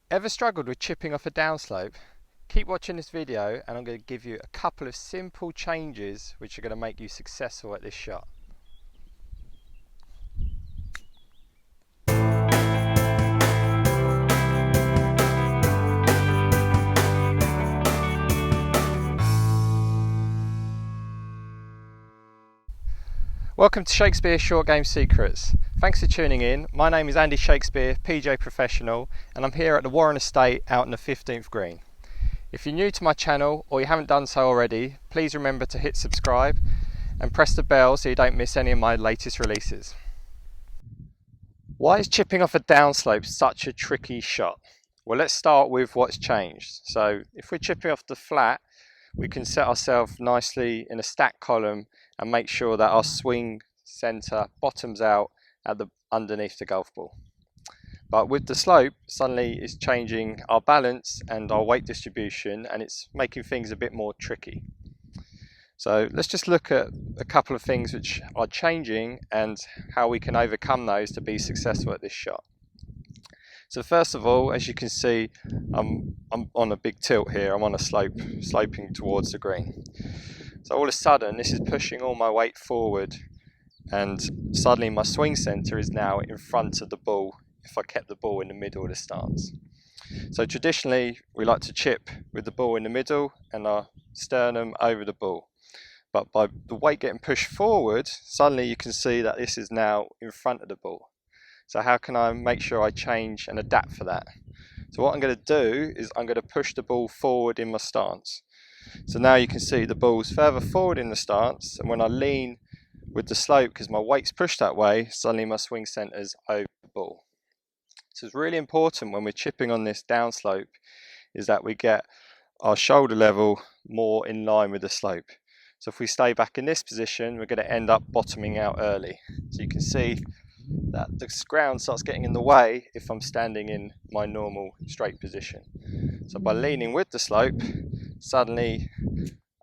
Ever struggled with chipping off a downslope? Keep watching this video and I'm going to give you a couple of simple changes which are going to make you successful at this shot. Welcome to Shakespeare Short Game Secrets. Thanks for tuning in. My name is Andy Shakespeare, PJ Professional, and I'm here at the Warren Estate out on the 15th green. If you're new to my channel or you haven't done so already, please remember to hit subscribe and press the bell so you don't miss any of my latest releases. Why is chipping off a downslope such a tricky shot? Well, let's start with what's changed. So if we're chipping off the flat, we can set ourselves nicely in a stack column and make sure that our swing center bottoms out at the underneath the golf ball. But with the slope, suddenly it's changing our balance and our weight distribution, and it's making things a bit more tricky. So let's just look at a couple of things which are changing and how we can overcome those to be successful at this shot. So first of all, as you can see, I'm on a big tilt here. I'm on a slope, sloping towards the green. So all of a sudden, this is pushing all my weight forward, and suddenly my swing center is now in front of the ball if I kept the ball in the middle of the stance. So traditionally, we like to chip with the ball in the middle and our sternum over the ball. But by the weight getting pushed forward, suddenly you can see that this is now in front of the ball. So how can I make sure I change and adapt for that? So what I'm going to do is I'm going to push the ball forward in my stance. So now you can see the ball's further forward in the stance, and when I lean with the slope, because my weight's pushed that way, suddenly my swing center's over the ball. So it's really important when we're chipping on this downslope is that we get our shoulder level more in line with the slope. So if we stay back in this position, we're going to end up bottoming out early. So you can see that the ground starts getting in the way if I'm standing in my normal straight position. So by leaning with the slope, suddenly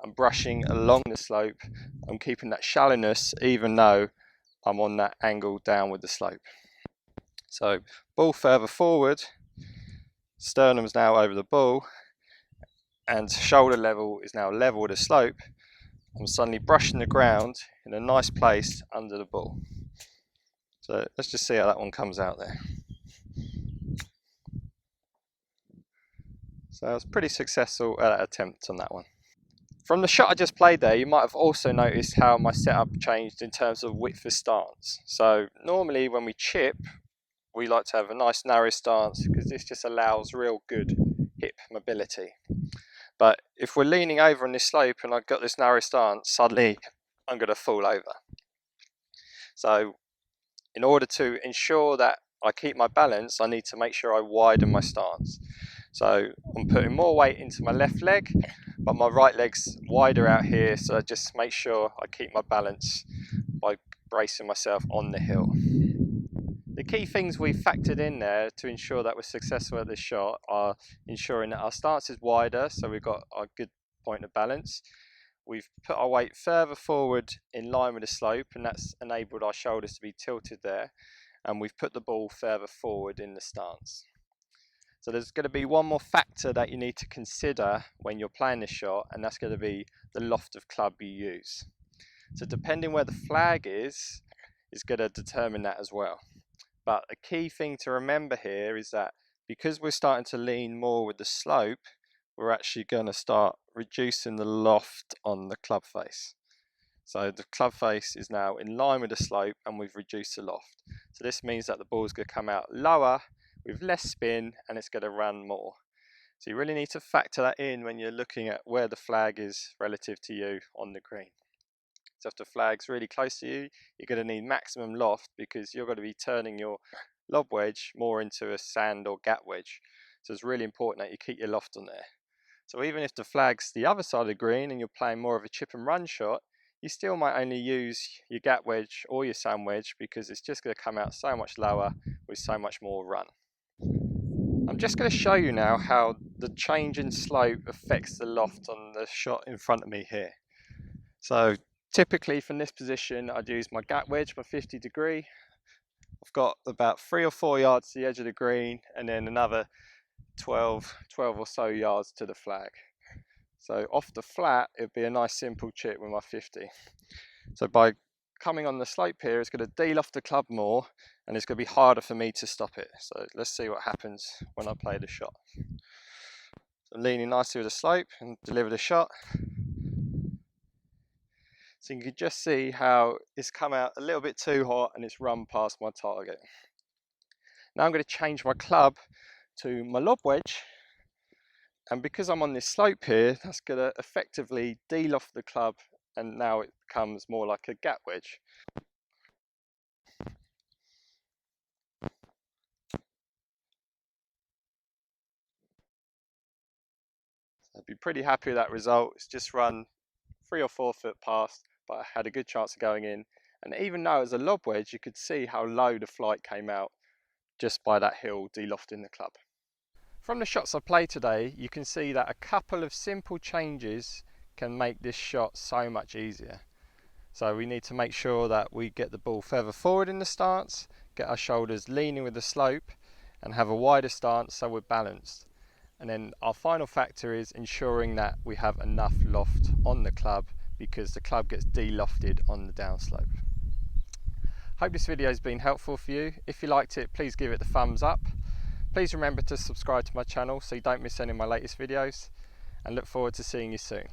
I'm brushing along the slope. I'm keeping that shallowness even though I'm on that angle down with the slope. So ball further forward, sternum's now over the ball, and shoulder level is now level with the slope. I'm suddenly brushing the ground in a nice place under the ball. So let's just see how that one comes out there. So I was pretty successful at that attempt on that one. From the shot I just played there, you might have also noticed how my setup changed in terms of width of stance. So normally when we chip, we like to have a nice narrow stance because this just allows real good hip mobility. But if we're leaning over on this slope and I've got this narrow stance, suddenly I'm going to fall over. So in order to ensure that I keep my balance, I need to make sure I widen my stance. So I'm putting more weight into my left leg, but my right leg's wider out here, so I just make sure I keep my balance by bracing myself on the hill. The key things we've factored in there to ensure that we're successful at this shot are ensuring that our stance is wider, so we've got a good point of balance. We've put our weight further forward in line with the slope, and that's enabled our shoulders to be tilted there. And we've put the ball further forward in the stance. So there's going to be one more factor that you need to consider when you're playing this shot, and that's going to be the loft of club you use. So depending where the flag is going to determine that as well. But a key thing to remember here is that because we're starting to lean more with the slope, we're actually going to start reducing the loft on the club face. So the club face is now in line with the slope and we've reduced the loft. So this means that the ball is going to come out lower with less spin and it's going to run more. So you really need to factor that in when you're looking at where the flag is relative to you on the green. So if the flag's really close to you, you're going to need maximum loft because you're going to be turning your lob wedge more into a sand or gap wedge. So it's really important that you keep your loft on there. So even if the flag's the other side of the green and you're playing more of a chip and run shot, you still might only use your gap wedge or your sand wedge because it's just going to come out so much lower with so much more run. I'm just going to show you now how the change in slope affects the loft on the shot in front of me here. So typically from this position I'd use my gap wedge, my 50 degree. I've got about 3 or 4 yards to the edge of the green and then another 12 or so yards to the flag. So off the flat, it'd be a nice simple chip with my 50. So by coming on the slope here, it's going to de-loft the club more, and it's going to be harder for me to stop it. So let's see what happens when I play the shot. So I'm leaning nicely with the slope and deliver the shot. So you can just see how it's come out a little bit too hot and it's run past my target. Now I'm going to change my club to my lob wedge, and because I'm on this slope here, that's going to effectively de-loft the club, and now it becomes more like a gap wedge. I'd be pretty happy with that result. It's just run 3 or 4 foot past, but I had a good chance of going in. And even though it was a lob wedge, you could see how low the flight came out just by that hill de-lofting the club. From the shots I played today, you can see that a couple of simple changes can make this shot so much easier. So we need to make sure that we get the ball further forward in the stance, get our shoulders leaning with the slope, and have a wider stance so we're balanced. And then our final factor is ensuring that we have enough loft on the club, because the club gets de-lofted on the downslope. Hope this video has been helpful for you. If you liked it, please give it the thumbs up. Please remember to subscribe to my channel so you don't miss any of my latest videos, and look forward to seeing you soon.